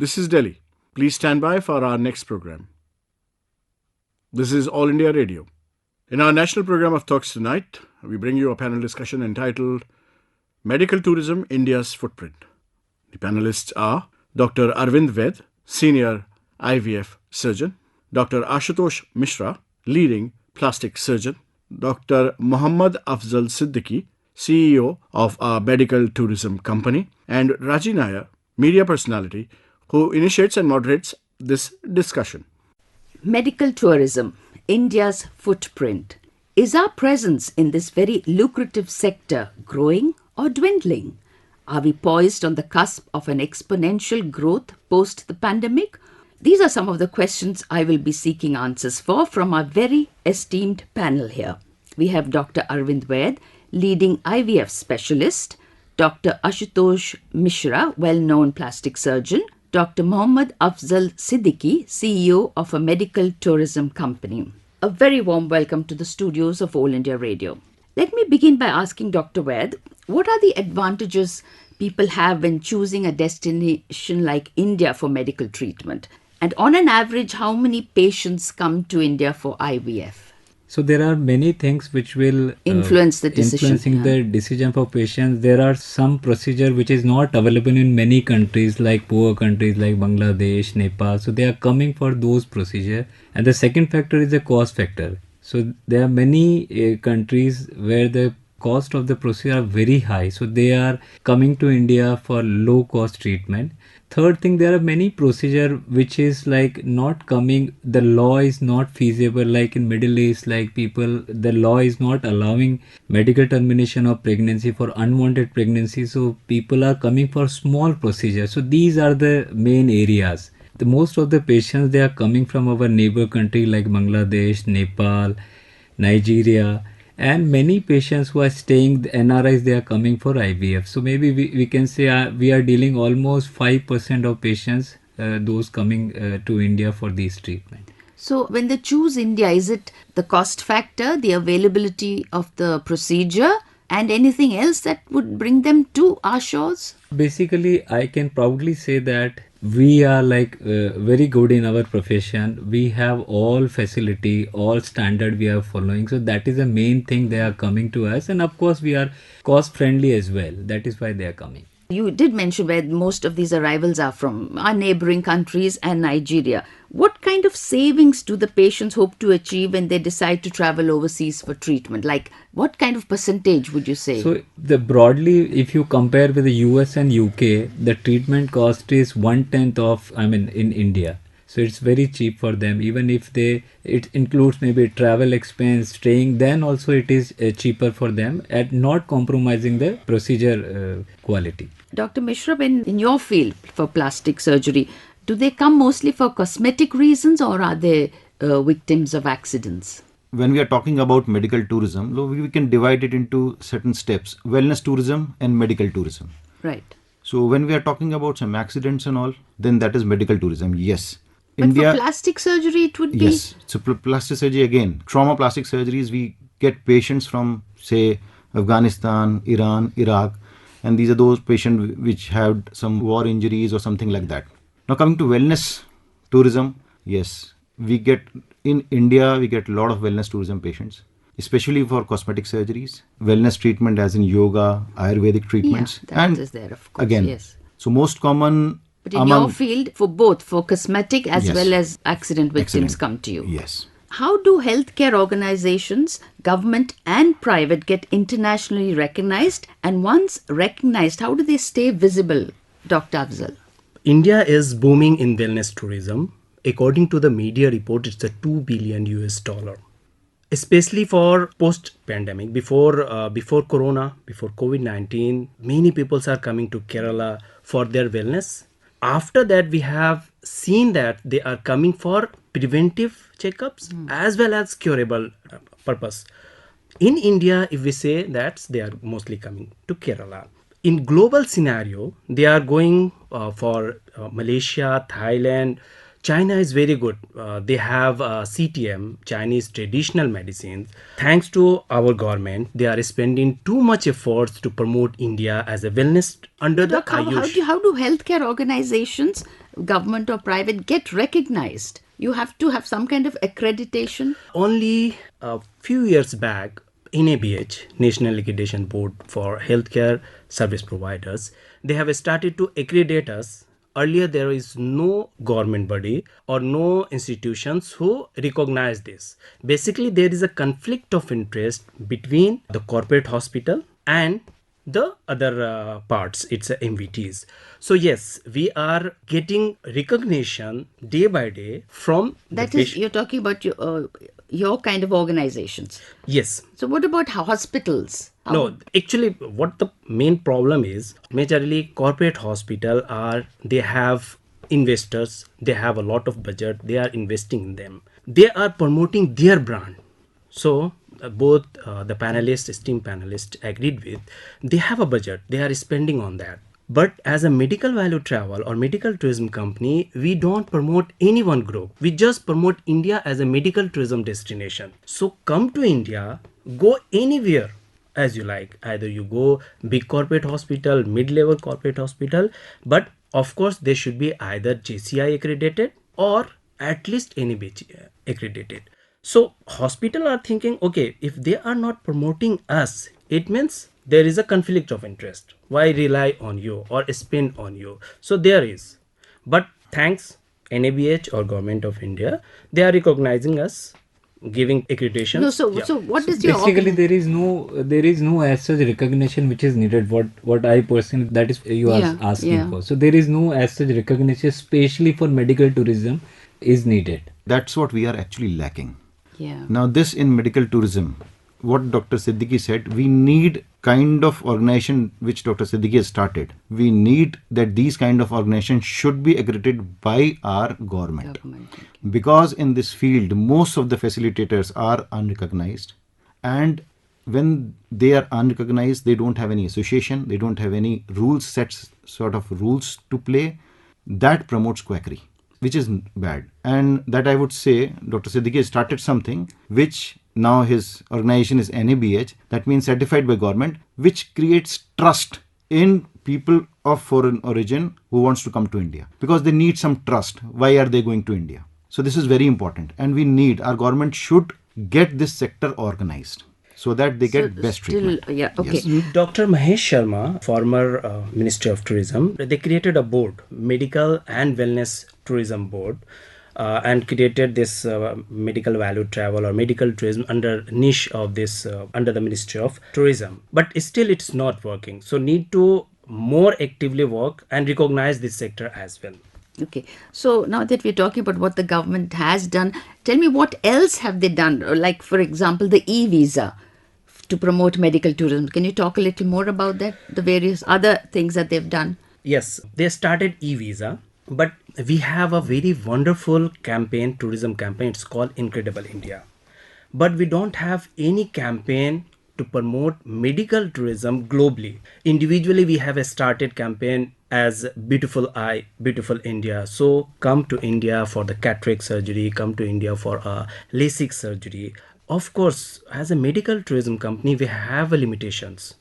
This is Delhi. Please stand by for our next program. This is All India Radio. In our national program of talks tonight, we bring you a panel discussion entitled Medical Tourism, India's Footprint. The panelists are Dr. Arvind Vaid, Senior IVF Surgeon, Dr. Ashutosh Misra, Leading Plastic Surgeon, Dr. Mohammad Afzal Siddiqui, CEO of a medical tourism company, and Raji Nair, media personality, who initiates and moderates this discussion. Medical tourism, India's footprint. Is our presence in this very lucrative sector growing or dwindling? Are we poised on the cusp of an exponential growth post the pandemic? These are some of the questions I will be seeking answers for from our very esteemed panel here. We have Dr. Arvind Vaid, leading IVF specialist, Dr. Ashutosh Misra, well-known plastic surgeon, Dr. Mohammad Afzal Siddiqui, CEO of a medical tourism company. A very warm welcome to the studios of All India Radio. Let me begin by asking Dr. Vaid, what are the advantages people have when choosing a destination like India for medical treatment? And on an average, how many patients come to India for IVF? So there are many things which will influence the decision. Influencing the decision for patients. There are some procedure which is not available in many countries, like poor countries like Bangladesh, Nepal. So they are coming for those procedure. And the second factor is the cost factor. So there are many countries where the cost of the procedure are very high. So they are coming to India for low cost treatment. Third thing, there are many procedure which is like not coming, the law is not feasible, like in Middle East, like people, the law is not allowing medical termination of pregnancy for unwanted pregnancy. So people are coming for small procedure. So these are the main areas. The most of the patients, they are coming from our neighbor country like Bangladesh, Nepal, Nigeria. And many patients who are staying, the NRIs, they are coming for IVF. So maybe we can say we are dealing almost 5% of patients, those coming to India for these treatment. So when they choose India, is it the cost factor, the availability of the procedure, and anything else that would bring them to our shores? Basically, I can proudly say that we are like very good in our profession. We have all facility, all standard we are following. So that is the main thing they are coming to us. And of course, we are cost friendly as well. That is why they are coming. You did mention where most of these arrivals are from, our neighboring countries and Nigeria. What kind of savings do the patients hope to achieve when they decide to travel overseas for treatment? Like, what kind of percentage would you say? So, broadly, if you compare with the US and UK, the treatment cost is 1/10 of, in India. So it's very cheap for them. Even if it includes maybe travel expense, staying, then also it is cheaper for them at not compromising the procedure quality. Dr. Mishra, in your field for plastic surgery, do they come mostly for cosmetic reasons or are they victims of accidents? When we are talking about medical tourism, we can divide it into certain steps: wellness tourism and medical tourism. Right. So when we are talking about some accidents and all, then that is medical tourism, yes. But for plastic surgery, it would be? Yes. So plastic surgery, again, trauma plastic surgeries, we get patients from, say, Afghanistan, Iran, Iraq, and these are those patients which have some war injuries or something like that. Now coming to wellness tourism, yes, in India, we get a lot of wellness tourism patients, especially for cosmetic surgeries, wellness treatment as in yoga, Ayurvedic treatments. Yeah, that is there, of course, again, yes. So most common... But in your field, for both, for cosmetic as yes, well as accident victims come to you. Yes. How do healthcare organizations, government and private, get internationally recognized? And once recognized, how do they stay visible, Dr. Afzal? India is booming in wellness tourism. According to the media report, it's a $2 billion US. Especially for post-pandemic, before Corona, before COVID-19, many people are coming to Kerala for their wellness. After that, we have seen that they are coming for preventive checkups as well as curable purpose. In India, if we say that they are mostly coming to Kerala. In global scenario, they are going for Malaysia, Thailand. China is very good. They have CTM, Chinese traditional medicines. Thanks to our government, they are spending too much efforts to promote India as a wellness under the Ayush. How do healthcare organizations government or private, get recognized? You have to have some kind of accreditation. Only a few years back, NABH, National Accreditation Board for Healthcare Service Providers, they have started to accredit us. Earlier, there is no government body or no institutions who recognize this. Basically, there is a conflict of interest between the corporate hospital and the other parts, it's MVTs. So yes, we are getting recognition day by day from That the is, you're talking about your kind of organizations. Yes. So what about hospitals? No, actually, what the main problem is, majorly corporate hospital they have investors, they have a lot of budget, they are investing in them. They are promoting their brand. So both the panelists, esteemed panelists agreed with, they have a budget, they are spending on that. But as a medical value travel or medical tourism company, we don't promote any one group. We just promote India as a medical tourism destination. So come to India, go anywhere as you like. Either you go big corporate hospital, mid-level corporate hospital, but of course they should be either JCI accredited or at least NABH accredited. So hospital are thinking, okay, if they are not promoting us, it means there is a conflict of interest. Why rely on you or spend on you? So there is. But thanks NABH or Government of India, they are recognizing us, giving accreditation. No, so what is your Basically, opinion? there is no as such recognition which is needed. What I personally, that is you are asking for. So there is no as such recognition, especially for medical tourism, is needed. That's what we are actually lacking. Yeah. Now, this in medical tourism, what Dr. Siddiqui said, we need kind of organization which Dr. Siddiqui has started. We need that these kind of organizations should be accredited by our government. Because in this field, most of the facilitators are unrecognized. And when they are unrecognized, they don't have any association, they don't have any rules, sort of rules to play. That promotes quackery, which is bad. And that I would say, Dr. Siddiqui has started something which now his organization is NABH, that means certified by government, which creates trust in people of foreign origin who wants to come to India. Because they need some trust. Why are they going to India? So this is very important. And our government should get this sector organized so that they get best treatment. Yeah, okay. Yes. Dr. Mahesh Sharma, former Ministry of Tourism, they created a board, Medical and Wellness Tourism Board, and created this medical value travel or medical tourism under niche of this, under the Ministry of Tourism. But still it's not working. So need to more actively work and recognize this sector as well. Okay, so now that we're talking about what the government has done, tell me what else have they done? Like, for example, the e-visa to promote medical tourism. Can you talk a little more about that, the various other things that they've done? Yes, they started e-visa, but we have a very wonderful campaign, tourism campaign. It's called Incredible India. But we don't have any campaign to promote medical tourism globally. Individually, we have a started campaign as Beautiful Eye, Beautiful India. So come to India for the cataract surgery, come to India for a LASIK surgery. Of course, as a medical tourism company, we have limitations.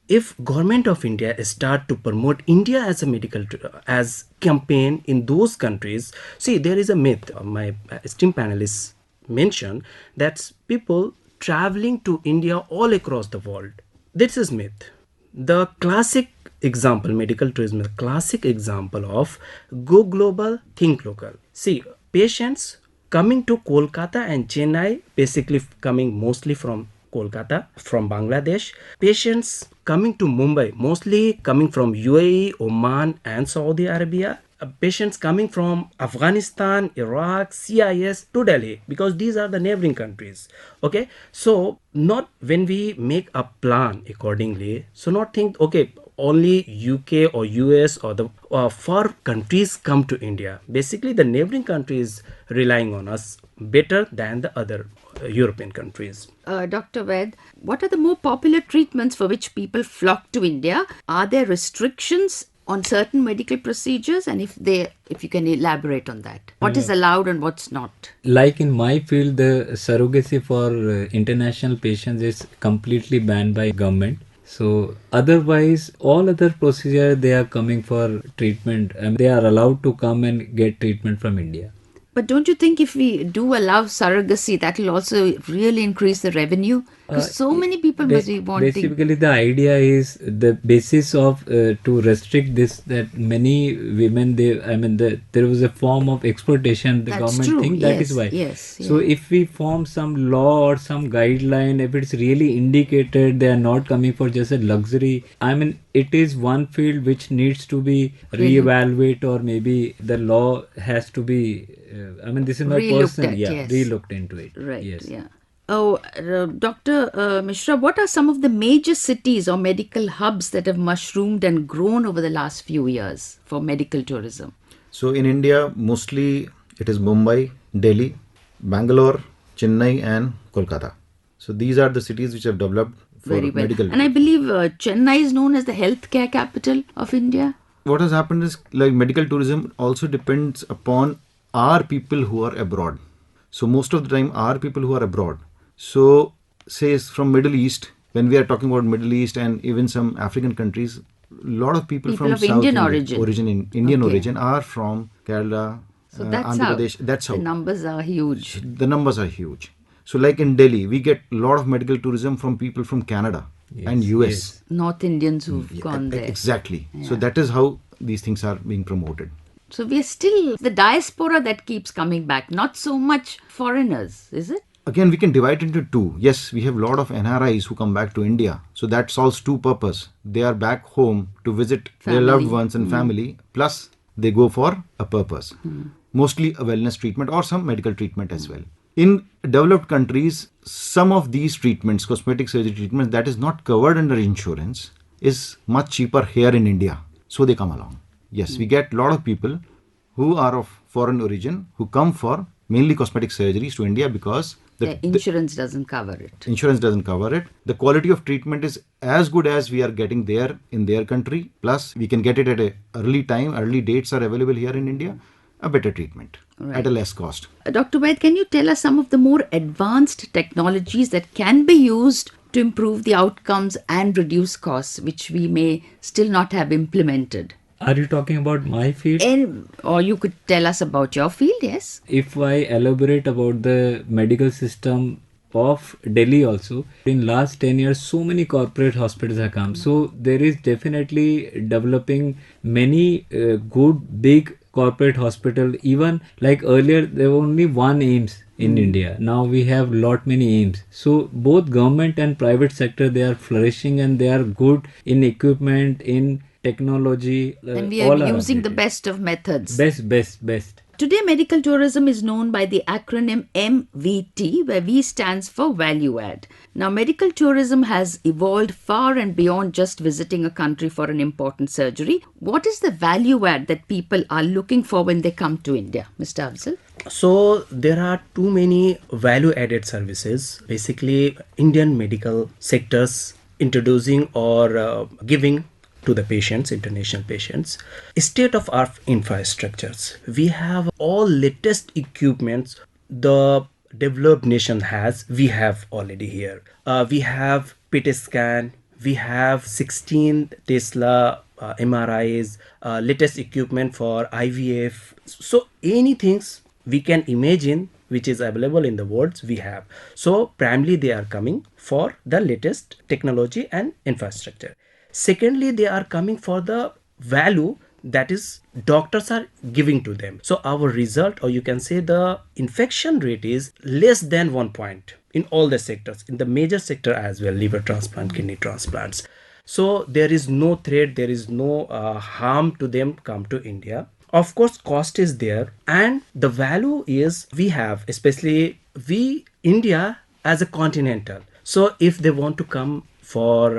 If Government of India start to promote India as a medical as campaign in those countries, see, there is a myth. My esteemed panelists mentioned that people traveling to India all across the world. This is myth. The classic example, medical tourism, the classic example of go global, think local. See, patients coming to Kolkata and Chennai, basically coming mostly from Kolkata, from Bangladesh. Patients coming to Mumbai, mostly coming from UAE, Oman and Saudi Arabia. Patients coming from Afghanistan, Iraq, CIS to Delhi, because these are the neighboring countries. Okay, so not when we make a plan accordingly, so not think, okay, only UK or US or the far countries come to India. Basically, the neighboring countries relying on us better than the other European countries. Dr. Vaid, what are the more popular treatments for which people flock to India? Are there restrictions on certain medical procedures, and if you can elaborate on that, what is allowed and what's not? Like in my field, the surrogacy for international patients is completely banned by government. So otherwise, all other procedure they are coming for treatment, and they are allowed to come and get treatment from India. But don't you think if we do allow surrogacy, that will also really increase the revenue? Because so many people must be wanting. Basically, the idea is the basis of to restrict this, that many women, there was a form of exploitation. The That's government true. think that Yes, is why. yes, So yeah. if we form some law or some guideline, if it's really indicated they are not coming for just a luxury, it is one field which needs to be Really? reevaluated, or maybe the law has to be. This is my Re-looked personal, at, yes. re-looked into it. Right, Yes. yeah. Oh, Dr. Mishra, what are some of the major cities or medical hubs that have mushroomed and grown over the last few years for medical tourism? So in India, mostly it is Mumbai, Delhi, Bangalore, Chennai, and Kolkata. So these are the cities which have developed for Very well. medical. And I believe Chennai is known as the healthcare capital of India. What has happened is, like, medical tourism also depends upon our people who are abroad. So most of the time, our people who are abroad. So say from Middle East, when we are talking about Middle East and even some African countries, a lot of people from of South Indian India, origin. Indian Okay. origin are from Kerala, So that's Andhra how Pradesh. That's how the numbers are huge. the numbers are huge. So like in Delhi, we get a lot of medical tourism from people from Canada and US. Yes. North Indians who've Yeah, gone there. exactly. So Yeah. that is how these things are being promoted. So we are still the diaspora that keeps coming back, not so much foreigners, is it? Again, we can divide into two. Yes, we have a lot of NRIs who come back to India. So that solves two purposes. They are back home to visit their loved Family. ones and family, plus they go for a purpose. Mostly a wellness treatment or some medical treatment as well. In developed countries, some of these treatments, cosmetic surgery treatments that is not covered under insurance, is much cheaper here in India. So they come along. Yes, we get a lot of people who are of foreign origin who come for mainly cosmetic surgeries to India because The insurance doesn't cover it. insurance doesn't cover it. The quality of treatment is as good as we are getting there in their country. Plus, we can get it at a early time. Early dates are available here in India. A better treatment at a less cost. Dr. Vaid, can you tell us some of the more advanced technologies that can be used to improve the outcomes and reduce costs, which we may still not have implemented? Are you talking about my field? Or you could tell us about your field, yes? If I elaborate about the medical system of Delhi also, in last 10 years, so many corporate hospitals have come. So there is definitely developing many good, big corporate hospital. Even like earlier, there were only one AIMS in India. Now we have lot many AIMS. So both government and private sector, they are flourishing and they are good in equipment, in technology. And we all are are using the updated. best of methods. Best. Today, medical tourism is known by the acronym MVT, where V stands for value add. Now, medical tourism has evolved far and beyond just visiting a country for an important surgery. What is the value add that people are looking for when they come to India, Mr. Afzal? So there are too many value added services, basically Indian medical sectors introducing or giving to the patients, international patients, state of art infrastructures. We have all latest equipments the developed nation has, we have already here. We have PET scan, we have 16 Tesla MRIs, latest equipment for IVF. So anything we can imagine which is available in the world we have. So primarily they are coming for the latest technology and infrastructure. Secondly, they are coming for the value that is doctors are giving to them. So our result, or you can say the infection rate, is less than 1 point in all the sectors, in the major sector as well, liver transplant, kidney transplants. So there is no threat, there is no harm to them come to India. Of course, cost is there, and the value is we have, especially we India as a continental. So if they want to come for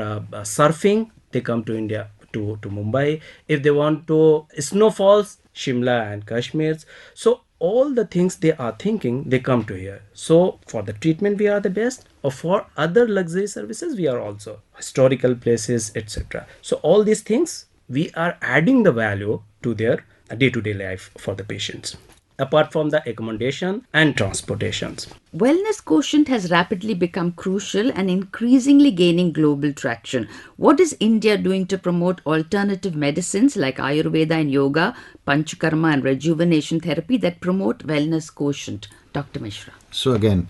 surfing, they come to India, to Mumbai. If they want to snowfalls, Shimla and Kashmir. So all the things they are thinking, they come to here. So for the treatment we are the best, or for other luxury services we are also historical places, etc. So all these things we are adding the value to their day-to-day life for the patients. apart from the accommodation and transportations. Wellness quotient has rapidly become crucial and increasingly gaining global traction. What is India doing to promote alternative medicines like Ayurveda and yoga, Panchakarma and rejuvenation therapy that promote wellness quotient? Dr. Misra. So again,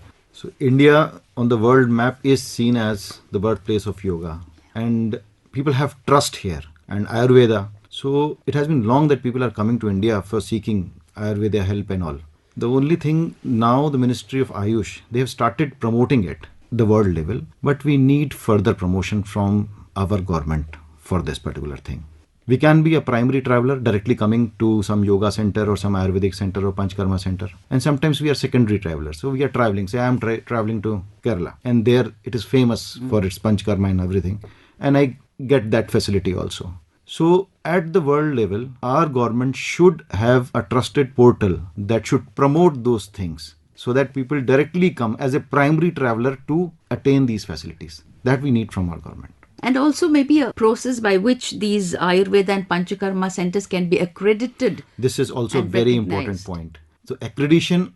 India on the world map is seen as the birthplace of yoga, and people have trust here and Ayurveda. So it has been long that people are coming to India for seeking Ayurveda help and all. The only thing now, the Ministry of Ayush, they have started promoting it the world level, but we need further promotion from our government for this particular thing. We can be a primary traveler directly coming to some yoga center or some Ayurvedic center or Panchkarma center. And sometimes we are secondary travelers. So we are traveling. Say I am traveling to Kerala and there it is famous for its Panchkarma and everything. And I get that facility also. So at the world level, our government should have a trusted portal that should promote those things so that people directly come as a primary traveler to attain these facilities. That we need from our government. And also maybe a process by which these Ayurveda and Panchakarma centers can be accredited. This is also a and very recognized. important point. So accreditation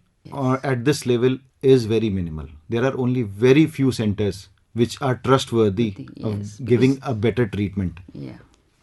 at this level is very minimal. There are only very few centers which are trustworthy Yes, of giving a better treatment. Yeah.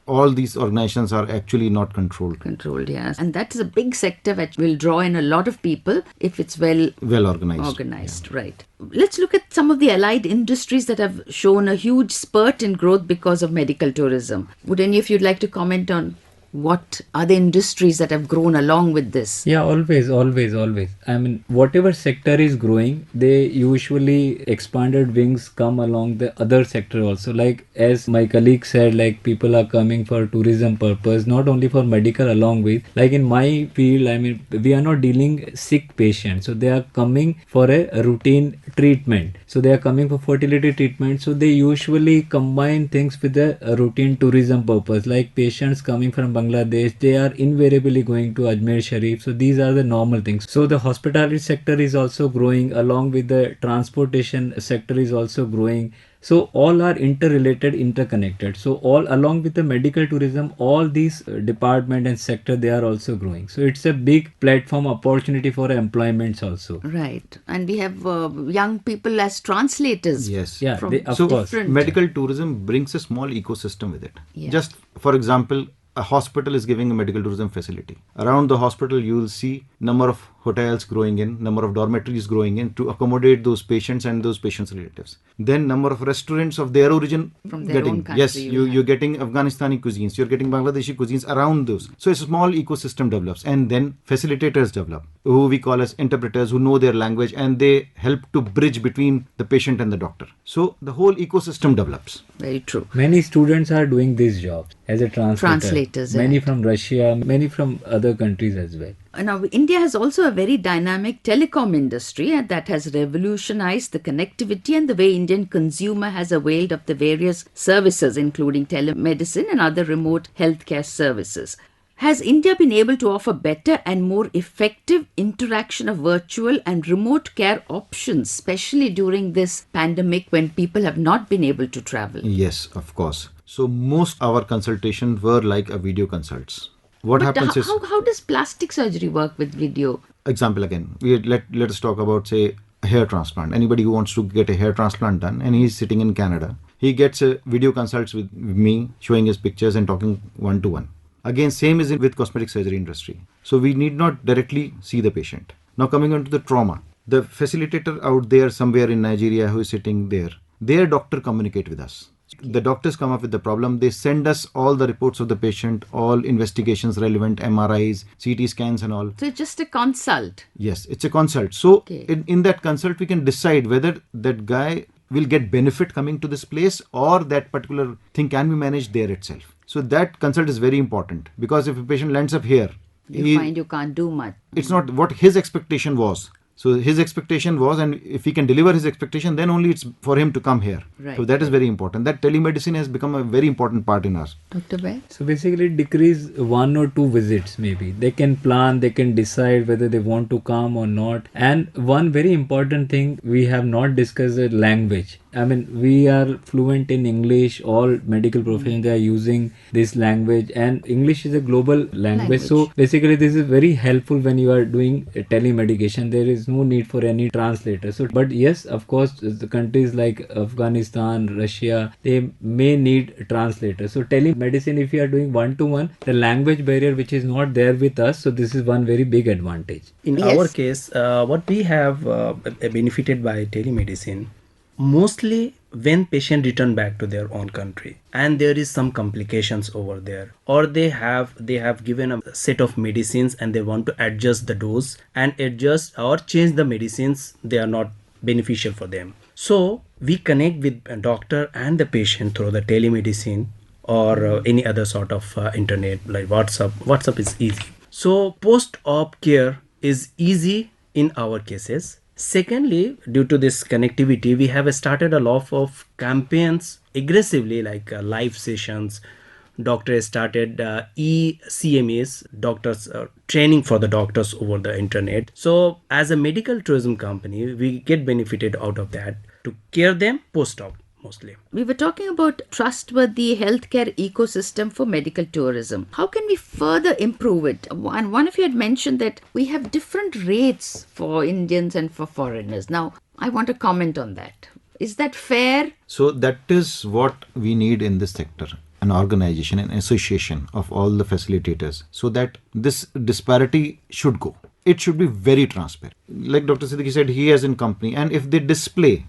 All these organizations are actually not controlled. Controlled, yes. And that is a big sector which will draw in a lot of people if it's well Organized. Right. Let's look at some of the allied industries that have shown a huge spurt in growth because of medical tourism. Would any of you like to comment on what are the industries that have grown along with this? Yeah, always. I mean, whatever sector is growing, they usually expanded wings come along the other sector also. Like as my colleague said, like people are coming for tourism purpose, not only for medical along with, like in my field, I mean, we are not dealing sick patients. So they are coming for a routine treatment. So they are coming for fertility treatment. So they usually combine things with a routine tourism purpose. Like patients coming from Bangladesh, they are invariably going to Ajmer Sharif. So these are the normal things. So the hospitality sector is also growing along with the transportation sector is also growing. So all are interrelated, interconnected. So all along with the medical tourism, all these department and sector, they are also growing. So it's a big platform opportunity for employments also. Right. And we have young people as translators. Yes. Yeah, From they, of So course. medical tourism brings a small ecosystem with it. Yeah. Just for example, a hospital is giving a medical tourism facility. Around the hospital, you will see number of hotels growing in, number of dormitories growing in to accommodate those patients and those patients' relatives. Then number of restaurants of their origin From their getting. own country Yes, you you're getting Afghanistani cuisines, you're getting Bangladeshi cuisines around those. So a small ecosystem develops, and then facilitators develop, who we call as interpreters, who know their language and they help to bridge between the patient and the doctor. So the whole ecosystem develops. Very true. Many students are doing these jobs as a translator. Translators, Many right. from Russia, many from other countries as well. Now, India has also a very dynamic telecom industry and that has revolutionized the connectivity and the way Indian consumer has availed of the various services, including telemedicine and other remote healthcare services. Has India been able to offer better and more effective interaction of virtual and remote care options, especially during this pandemic when people have not been able to travel? Yes, of course. So most our consultations were like a video consults. What But happens is, how does plastic surgery work with video? example again, let us talk about, say, a hair transplant. Anybody who wants to get a hair transplant done and he's sitting in Canada, he gets a video consults with me, showing his pictures and talking one to one. Again, same is with cosmetic surgery industry. So we need not directly see the patient. Now coming on to the trauma, the facilitator out there somewhere in Nigeria who is sitting there, their doctor communicate with us. The doctors come up with the problem. They send us all the reports of the patient, all investigations relevant, MRIs, CT scans and all. So it's just a consult. Yes, it's a consult. So Okay. in that consult, we can decide whether that guy will get benefit coming to this place or that particular thing can be managed there itself. So that consult is very important because if a patient lands up here, You find you can't do much. it's not what his expectation was. So his expectation was, and if he can deliver his expectation, then only it's for him to come here. Right. So that is very important. That telemedicine has become a very important part in us. Dr. Vaid? So basically decrease 1 or 2 visits maybe. They can plan, they can decide whether they want to come or not. And one very important thing we have not discussed is language. I mean, we are fluent in English, all medical professions they are using this language, and English is a global language. So basically this is very helpful when you are doing telemedication. There is no need for any translator. So but yes, of course, the countries like Afghanistan, Russia, they may need translators. So telemedicine, if you are doing 1-to-1, the language barrier which is not there with us, so this is one very big advantage. In our case, what we have benefited by telemedicine, mostly when patient return back to their own country and there is some complications over there, or they have given a set of medicines and they want to adjust the dose and adjust or change the medicines, they are not beneficial for them. So we connect with a doctor and the patient through the telemedicine or any other sort of internet like WhatsApp. WhatsApp is easy. So post-op care is easy in our cases. Secondly, due to this connectivity, we have started a lot of campaigns aggressively, like live sessions. Doctors started e-CMEs, doctors training for the doctors over the internet. So as a medical tourism company, we get benefited out of that to care them post-op mostly. We were talking about trustworthy healthcare ecosystem for medical tourism. How can we further improve it? And one of you had mentioned that we have different rates for Indians and for foreigners. Now, I want to comment on that. Is that fair? So that is what we need in this sector. An organization, an association of all the facilitators, so that this disparity should go. It should be very transparent. Like Dr. Siddiqui said, he has in company, and if they display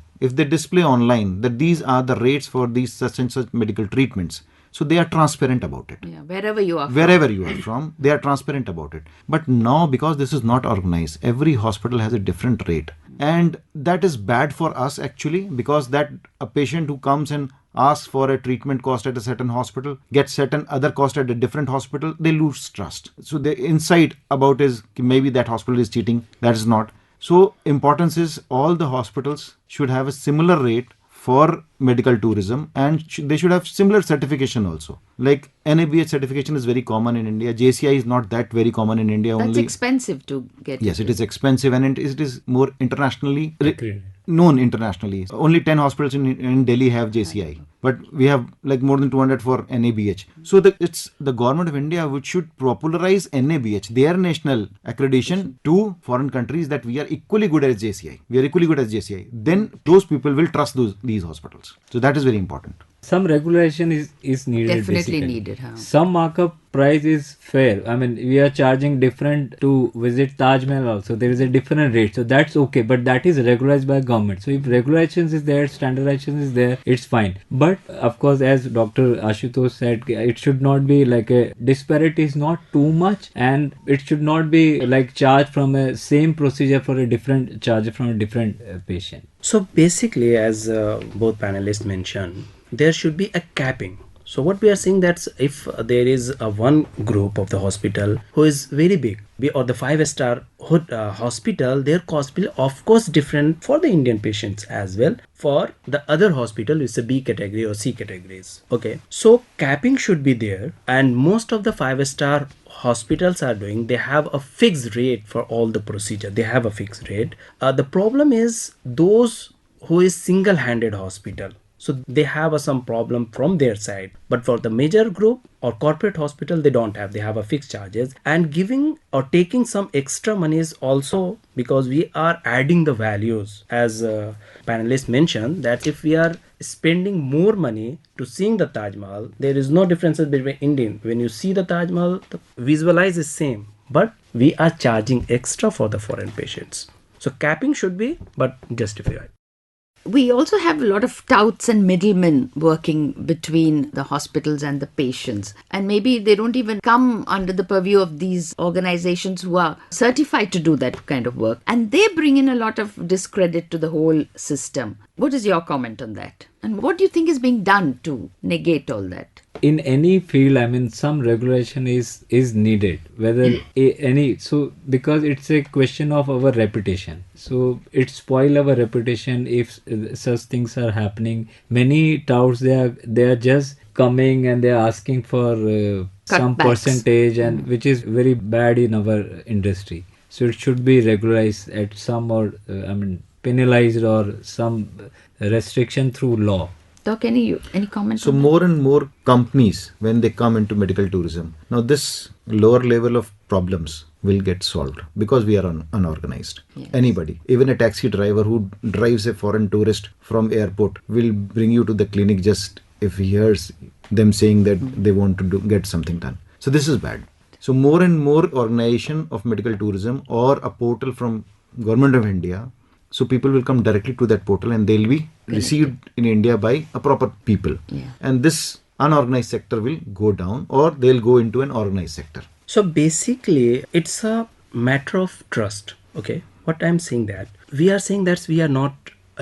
online that these are the rates for these such and such medical treatments, so they are transparent about it. Yeah, wherever you are from, they are transparent about it. But now, because this is not organized, every hospital has a different rate, and that is bad for us actually, because that a patient who comes and asks for a treatment cost at a certain hospital, gets certain other cost at a different hospital, they lose trust. So the insight about is maybe that hospital is cheating, that is not. So importance is all the hospitals should have a similar rate for medical tourism, and they should have similar certification also. Like NABH certification is very common in India. JCI is not that very common in India. That's expensive to get. Yes, it is expensive, and it is more internationally known internationally. Only 10 hospitals in Delhi have JCI, but we have like more than 200 for NABH. So it's the government of India which should popularize NABH, their national accreditation, to foreign countries, that we are equally good as JCI. Then those people will trust these hospitals. So that is very important. Some regulation is needed. Definitely basically. needed. Huh? Some markup price is fair. I mean, we are charging different to visit Taj Mahal also. There is a different rate. So that's okay. But that is regularized by government. So if regulations is there, standardization is there, it's fine. But of course, as Dr. Ashutosh said, it should not be like a disparity is not too much, and it should not be like charge from a same procedure for a different charge from a different patient. So basically, as both panelists mentioned, there should be a capping. So what we are saying, that if there is one group of the hospital who is very big, or the 5-star hospital, their cost will of course different for the Indian patients as well. For the other hospital, it's a B category or C categories. Okay, so capping should be there, and most of the 5-star hospitals are doing, they have a fixed rate for all the procedure. They have a fixed rate. The problem is those who is single-handed hospital. So they have some problem from their side. But for the major group or corporate hospital, they don't have. They have a fixed charges, and giving or taking some extra money is also because we are adding the values. As panelists mentioned, that if we are spending more money to seeing the Taj Mahal, there is no differences between Indian. When you see the Taj Mahal, the visualize is same, but we are charging extra for the foreign patients. So capping should be, but justified. We also have a lot of touts and middlemen working between the hospitals and the patients. And maybe they don't even come under the purview of these organizations who are certified to do that kind of work. And they bring in a lot of discredit to the whole system. What is your comment on that? And what do you think is being done to negate all that? in any field, I mean, some regulation is needed, whether any, so because it's a question of our reputation, so it spoil our reputation if such things are happening. Many touts, they are just coming and they are asking for some Cutbacks. percentage, and which is very bad in our industry. So it should be regularized at some, or I mean, penalized, or some restriction through law. Doc, any comment So on that? more and more companies, when they come into medical tourism, now this lower level of problems will get solved because we are unorganized. Yes. Anybody, even a taxi driver who drives a foreign tourist from airport, will bring you to the clinic just if he hears them saying that they want to get something done. So this is bad. So more and more organization of medical tourism, or a portal from Government of India, so people will come directly to that portal and they'll be received in India by a proper people. Yeah. And this unorganized sector will go down, or they'll go into an organized sector. So basically, it's a matter of trust. Okay, what I'm saying that we are saying that we are not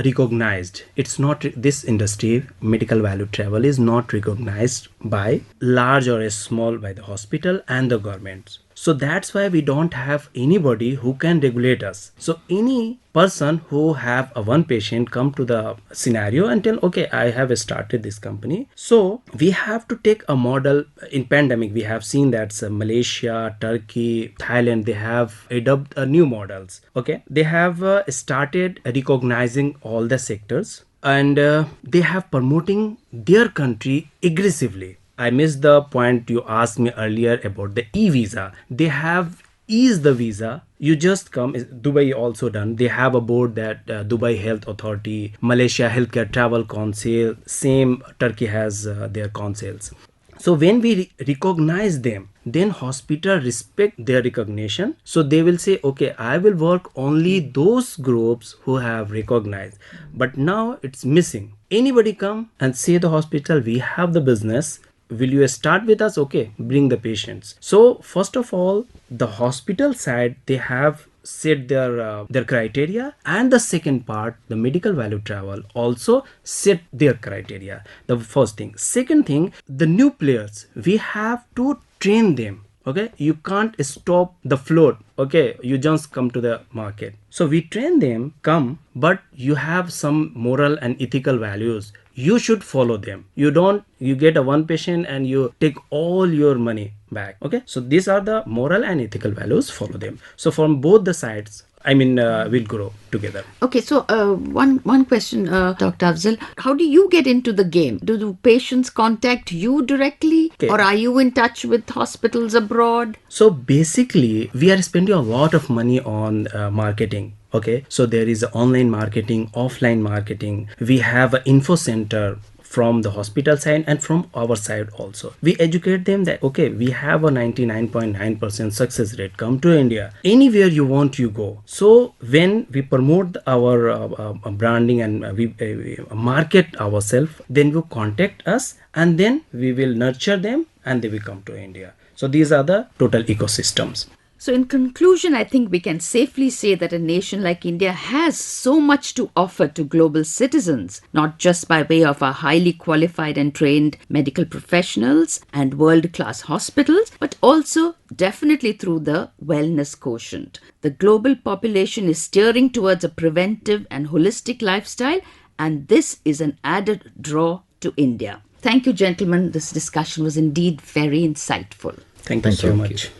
recognized. It's not, this industry, medical value travel, is not recognized by large or small, by the hospital and the governments. So that's why we don't have anybody who can regulate us. So any person who have a one patient come to the scenario and tell, okay, I have started this company. So we have to take a model. In pandemic, we have seen that Malaysia, Turkey, Thailand, they have adopted new models. Okay, they have started recognizing all the sectors, and they have promoting their country aggressively. I missed the point you asked me earlier about the e-visa. They have eased the visa. You just come. Dubai also done. They have a board that Dubai Health Authority, Malaysia Healthcare Travel Council, same Turkey has their councils. So when we recognize them, then hospital respect their recognition. So they will say, okay, I will work only those groups who have recognized. But now it's missing. Anybody come and say the hospital, we have the business. Will you start with us? Okay, bring the patients. So first of all, the hospital side, they have set their criteria, and the second part, the medical value travel, also set their criteria. The first thing. Second thing, the new players, we have to train them. Okay, you can't stop the float. Okay, you just come to the market. So we train them, come, but you have some moral and ethical values. You should follow them. You get a one patient and you take all your money back. Okay, so these are the moral and ethical values, follow them. So from both the sides, we'll grow together. Okay, so one question, Dr. Afzal. How do you get into the game? Do the patients contact you directly? Okay. Or are you in touch with hospitals abroad? So basically, we are spending a lot of money on marketing. Okay, so there is online marketing, offline marketing. We have an info center from the hospital side and from our side also. We educate them that, okay, we have a 99.9% success rate. Come to India. Anywhere you want, you go. So when we promote our branding and we market ourselves, then you contact us and then we will nurture them and they will come to India. So these are the total ecosystems. So in conclusion, I think we can safely say that a nation like India has so much to offer to global citizens, not just by way of our highly qualified and trained medical professionals and world-class hospitals, but also definitely through the wellness quotient. The global population is steering towards a preventive and holistic lifestyle, and this is an added draw to India. Thank you, gentlemen. This discussion was indeed very insightful. Thank you so much.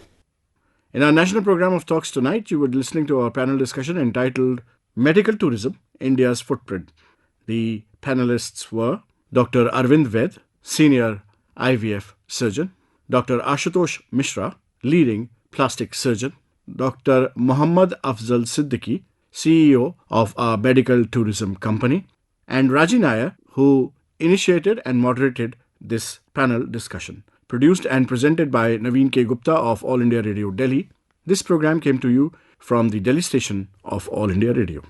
In our national program of talks tonight, you were listening to our panel discussion entitled Medical Tourism, India's Footprint. The panelists were Dr. Arvind Vaid, Senior IVF Surgeon, Dr. Ashutosh Misra, Leading Plastic Surgeon, Dr. Muhammad Afzal Siddiqui, CEO of our medical tourism company, and Raji Nair, who initiated and moderated this panel discussion. Produced and presented by Naveen K. Gupta of All India Radio Delhi. This program came to you from the Delhi station of All India Radio.